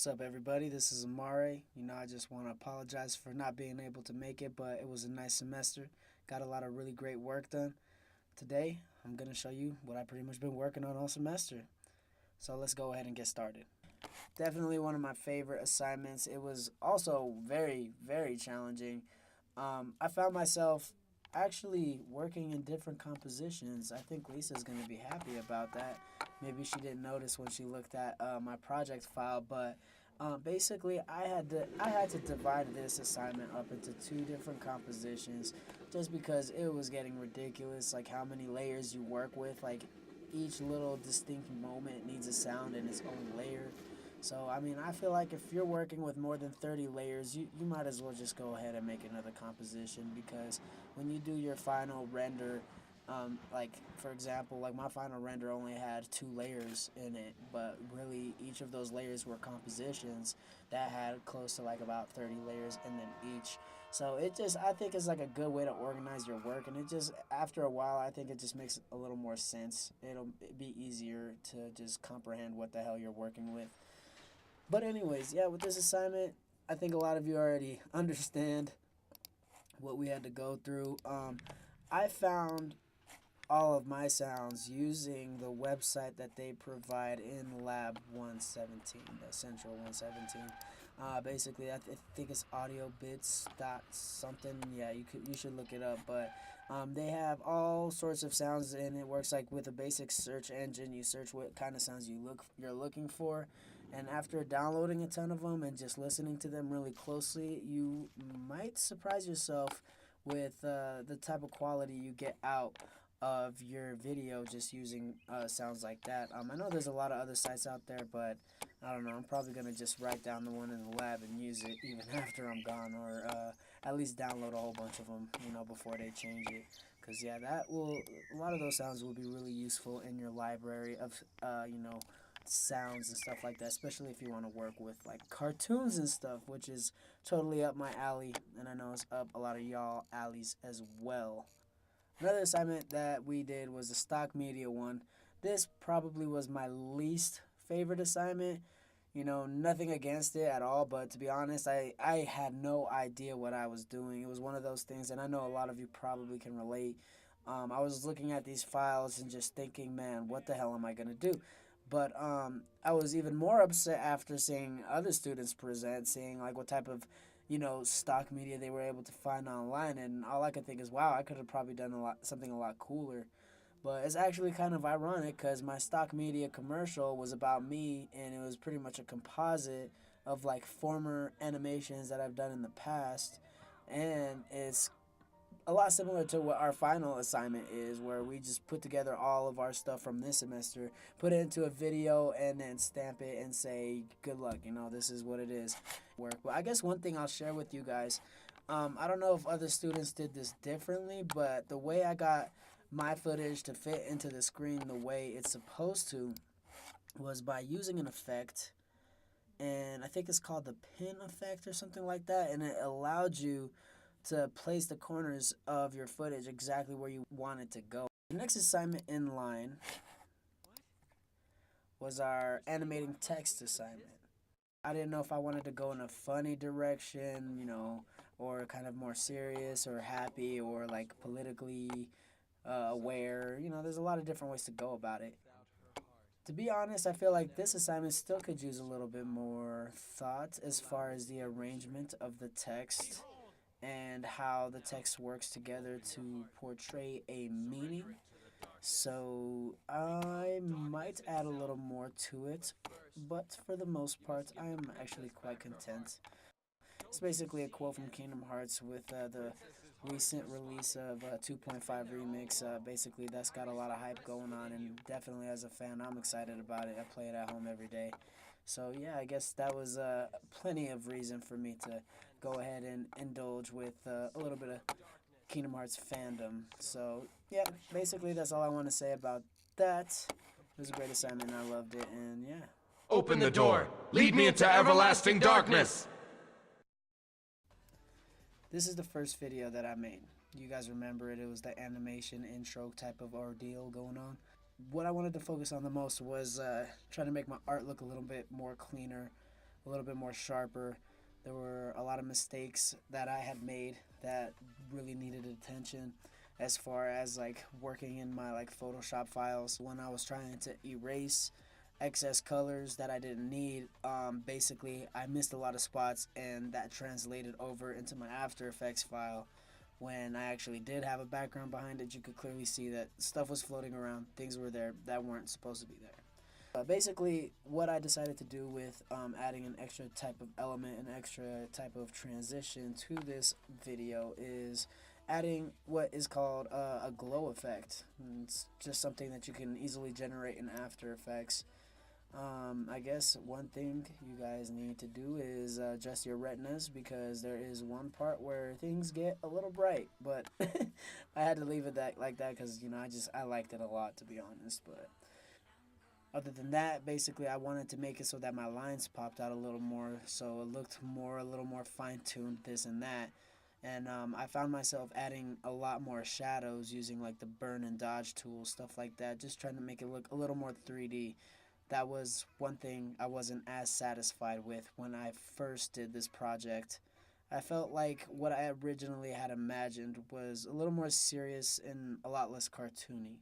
What's up, everybody? This is Amare. I just want to apologize for not being able to make it, but it was a nice semester. Got a lot of really great work done. Today, I'm going to show you what I've pretty much been working on all semester. So let's go ahead and get started. Definitely one of my favorite assignments. It was also very, very challenging. I found myself actually working in different compositions. I think Lisa's going to be happy about that. Maybe she didn't notice when she looked at my project file, but basically I had to divide this assignment up into two different compositions just because it was getting ridiculous, like how many layers you work with. Like each little distinct moment needs a sound in its own layer. So, I feel like if you're working with more than 30 layers, you might as well just go ahead and make another composition, because when you do your final render, like, for example, like my final render only had 2 layers in it, but really each of those layers were compositions that had close to like about 30 layers in them each. So I think it's like a good way to organize your work, and it just, after a while, I think it just makes a little more sense. It'll be easier to just comprehend what the hell you're working with. But anyways, yeah, with this assignment, I think a lot of you already understand what we had to go through. I found all of my sounds using the website that they provide in Lab 117, the Central 117. Basically, I think it's audiobits dot something. Yeah, you should look it up. But they have all sorts of sounds, and it works like with a basic search engine. You search what kind of sounds you're looking for, and after downloading a ton of them and just listening to them really closely, you might surprise yourself with the type of quality you get out of your video just using sounds like that. I know there's a lot of other sites out there, but I don't know. I'm probably going to just write down the one in the lab and use it even after I'm gone, or at least download a whole bunch of them, before they change it. Because, yeah, a lot of those sounds will be really useful in your library of, sounds and stuff like that, especially if you want to work with, like, cartoons and stuff, which is totally up my alley, and I know it's up a lot of y'all alleys as well. Another assignment that we did was the stock media one. This probably was my least favorite assignment. Nothing against it at all, but to be honest, I had no idea what I was doing. It was one of those things, and I know a lot of you probably can relate. I was looking at these files and just thinking, man, what the hell am I going to do? But I was even more upset after seeing other students present, seeing like what type of stock media they were able to find online, and all I could think is, wow, I could have probably done something a lot cooler. But it's actually kind of ironic because my stock media commercial was about me, and it was pretty much a composite of like former animations that I've done in the past, and it's a lot similar to what our final assignment is, where we just put together all of our stuff from this semester, put it into a video, and then stamp it and say, good luck, this is what it is. Well, I guess one thing I'll share with you guys, I don't know if other students did this differently, but the way I got my footage to fit into the screen the way it's supposed to was by using an effect, and I think it's called the pin effect or something like that, and it allowed you to place the corners of your footage exactly where you want it to go. The next assignment in line was our animating text assignment. I didn't know if I wanted to go in a funny direction, or kind of more serious or happy or like politically aware. There's a lot of different ways to go about it. To be honest, I feel like this assignment still could use a little bit more thought as far as the arrangement of the text and how the text works together to portray a meaning. So I might add a little more to it, but for the most part, I am actually quite content. It's basically a quote from Kingdom Hearts with the recent release of 2.5 Remix. Basically, that's got a lot of hype going on, and definitely as a fan, I'm excited about it. I play it at home every day. So yeah, I guess that was plenty of reason for me to go ahead and indulge with a little bit of Kingdom Hearts fandom. So yeah, basically that's all I want to say about that. It was a great assignment, I loved it, and yeah. Open the door. Lead me into everlasting darkness. This is the first video that I made. You guys remember it. It was the animation intro type of ordeal going on. What I wanted to focus on the most was trying to make my art look a little bit more cleaner, a little bit more sharper. There were a lot of mistakes that I had made that really needed attention, as far as like working in my like Photoshop files when I was trying to erase excess colors that I didn't need. Basically, I missed a lot of spots, and that translated over into my After Effects file. When I actually did have a background behind it, you could clearly see that stuff was floating around, things were there that weren't supposed to be there. Basically, what I decided to do with adding an extra type of element, an extra type of transition to this video, is adding what is called a glow effect. And it's just something that you can easily generate in After Effects. I guess one thing you guys need to do is adjust your retinas, because there is one part where things get a little bright, but I had to leave it like that because, you know, I liked it a lot, to be honest. But other than that, basically I wanted to make it so that my lines popped out a little more, so it looked a little more fine-tuned, this and that. And I found myself adding a lot more shadows using like the burn and dodge tool, stuff like that, just trying to make it look a little more 3D. That was one thing I wasn't as satisfied with when I first did this project. I felt like what I originally had imagined was a little more serious and a lot less cartoony.